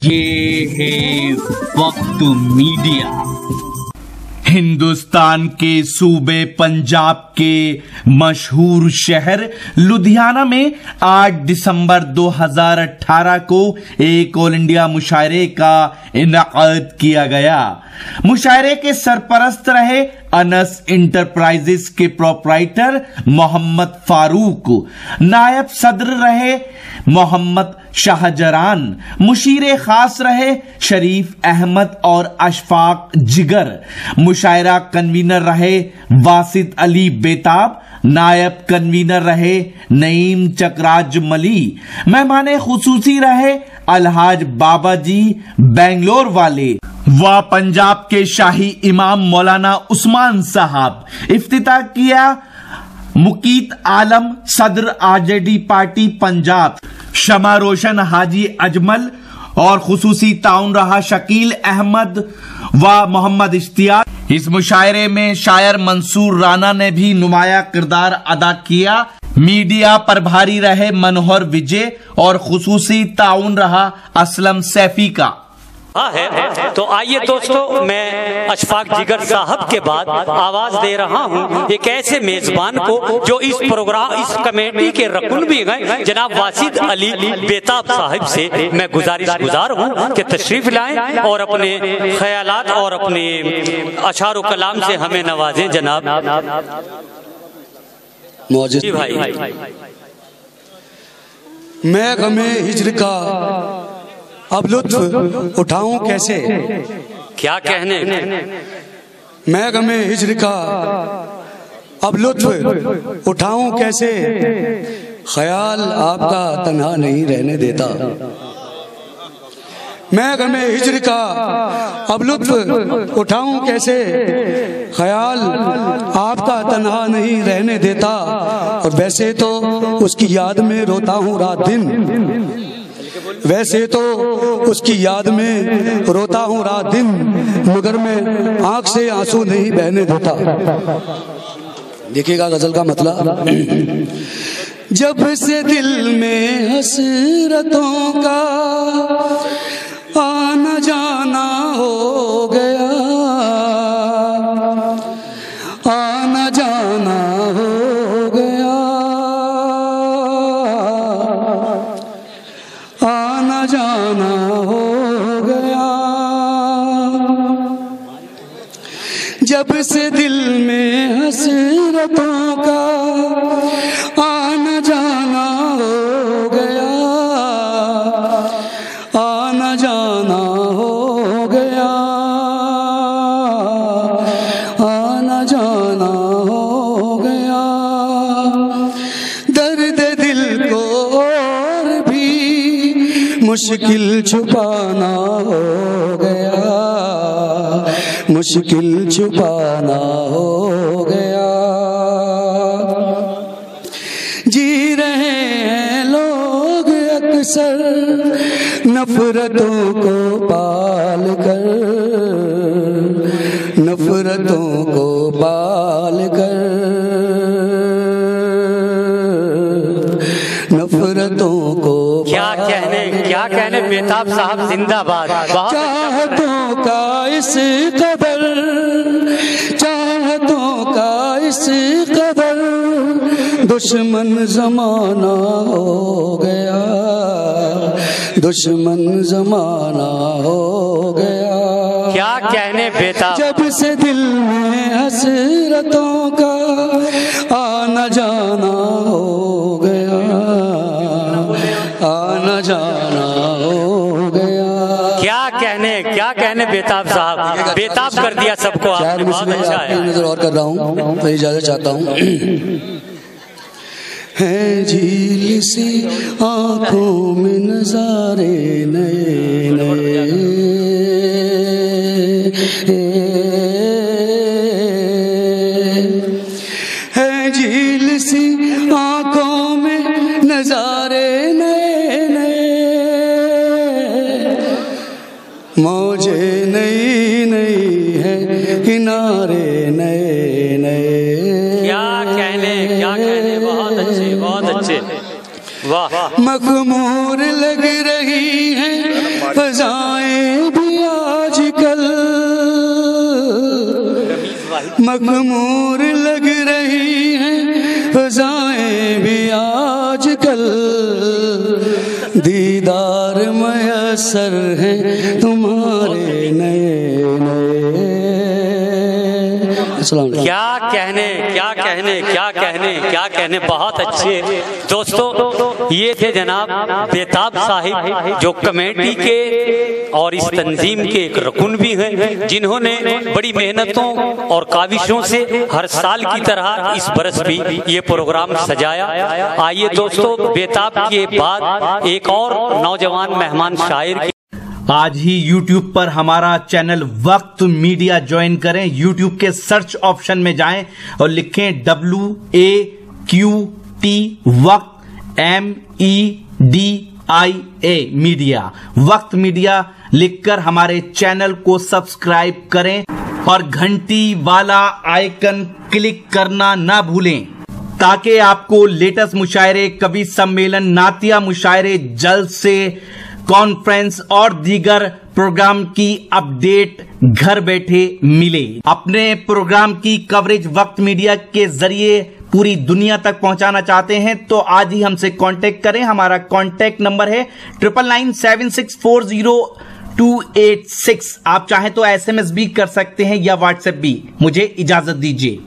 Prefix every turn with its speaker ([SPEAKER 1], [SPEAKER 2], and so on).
[SPEAKER 1] ये है वक्त मीडिया। हिंदुस्तान के सूबे पंजाब के मशहूर शहर लुधियाना में 8 दिसंबर 2018 को एक ऑल इंडिया मुशायरे का इनेकाद किया गया। मुशायरे के सरपरस्त रहे अनस इंटरप्राइजेस के प्रोपराइटर मोहम्मद फारूक, नायब सदर रहे मोहम्मद शाहजरान, मुशीरे खास रहे शरीफ अहमद और अशफाक जिगर, मुशायरा कन्वीनर रहे वासिद अली बेताब, नायब कन्वीनर रहे नईम चकराज मली, मेहमान खुसूसी रहे अलहाज बाबा जी बेंगलोर वाले व पंजाब के शाही इमाम मौलाना उस्मान साहब। इफ्तिताह किया मुकीत आलम सदर आरजेडी पार्टी पंजाब, शमा रोशन हाजी अजमल और खुसूसी ताउन रहा शकील अहमद व मोहम्मद इश्तियाक। इस मुशायरे में शायर मंसूर राना ने भी नुमाया किरदार अदा किया। मीडिया प्रभारी रहे मनोहर विजय और खुसूसी ताउन रहा असलम सैफी का।
[SPEAKER 2] है तो आइए दोस्तों, मैं अशफाक जिगर साहब के बाद आवाज दे रहा हूं एक ऐसे मेजबान को जो इस प्रोग्राम इस कमेटी के रकुन भी गए, जनाब वासिद अली बेताब साहब से मैं गुजार हूं कि तशरीफ लाएं और अपने ख्यालात और अपने अशारो कलाम से हमें नवाजें। जनाब
[SPEAKER 3] मौजूद
[SPEAKER 2] भाई,
[SPEAKER 3] मैं गमे हिज्र का अब लुत्फ उठाऊं कैसे,
[SPEAKER 2] क्या कहने।
[SPEAKER 3] मैं गमे हिज्र का अब लुत्फ उठाऊं कैसे, ख्याल आपका तन्हा नहीं रहने देता। मैं गमे हिज्र का अब लुत्फ उठाऊं कैसे, ख्याल आपका तन्हा नहीं रहने देता। और वैसे तो उसकी याद में रोता हूँ रात दिन, वैसे तो उसकी याद में रोता हूँ रात दिन, मगर मैं आंख से आंसू नहीं बहने देता। देखिएगा गजल का मतलब। जब से दिल में हसरतों का आना जाना हो गया, आना जाना हो गया, आना जाना हो गया। जब से दिल में हसरतों का आना जाना हो गया, आना जाना हो गया, आना जाना हो गया। दर्द दिल को और भी मुश्किल छुपाना हो गया, मुश्किल छुपाना हो गया। जी रहे हैं लोग अक्सर नफरतों को पाल कर, नफरतों को पाल कर, नफरतों को।
[SPEAKER 2] क्या कहने बेताब साहब जिंदाबाद।
[SPEAKER 3] चाहतों का इस कदर, चाहतों का इस कदर दुश्मन जमाना हो गया, दुश्मन जमाना हो गया।
[SPEAKER 2] क्या कहने बेताब।
[SPEAKER 3] जब से दिल में हसरतों का आना जाना हो गया, आना जाना हो गया।
[SPEAKER 2] क्या कहने बेताब साहब, बेताब कर दिया सबको आपने। बहुत अच्छा है।
[SPEAKER 3] नजर और कर रहा हूँ, मैं इजाजत चाहता हूँ। है झील सी आंखों में नजारे नए नए, है झील सी आंखों में नजारे नए नए, मौजे नई नई है किनारे नए नए।
[SPEAKER 2] क्या कहने। बहुत अच्छे, बहुत अच्छे, वाह।
[SPEAKER 3] मखमूर लग रही है फजाएं भी आजकल मखमूर लग रही हैं, फजाएं भी आजकल दीदार मयसर हैं तुम्हारे नए नए।
[SPEAKER 2] क्या कहने बहुत अच्छे दोस्तों। ये थे जनाब बेताब साहिब, जो कमेटी के और इस तंजीम के एक रकुन भी हैं, जिन्होंने बड़ी मेहनतों और काविशों से हर साल की तरह इस बरस भी ये प्रोग्राम सजाया। आइए दोस्तों, बेताब के बाद एक और नौजवान मेहमान शायर की
[SPEAKER 1] आज ही YouTube पर हमारा चैनल वक्त मीडिया ज्वाइन करें। YouTube के सर्च ऑप्शन में जाएं और लिखें WAQT वक्त MEDIA मीडिया। वक्त मीडिया लिखकर हमारे चैनल को सब्सक्राइब करें और घंटी वाला आइकन क्लिक करना ना भूलें, ताकि आपको लेटेस्ट मुशायरे, कवि सम्मेलन, नातिया मुशायरे, जलसे, कॉन्फ्रेंस और दीगर प्रोग्राम की अपडेट घर बैठे मिले। अपने प्रोग्राम की कवरेज वक्त मीडिया के जरिए पूरी दुनिया तक पहुंचाना चाहते हैं तो आज ही हमसे कांटेक्ट करें। हमारा कांटेक्ट नंबर है 9997640286। आप चाहें तो SMS भी कर सकते हैं या WhatsApp भी। मुझे इजाजत दीजिए।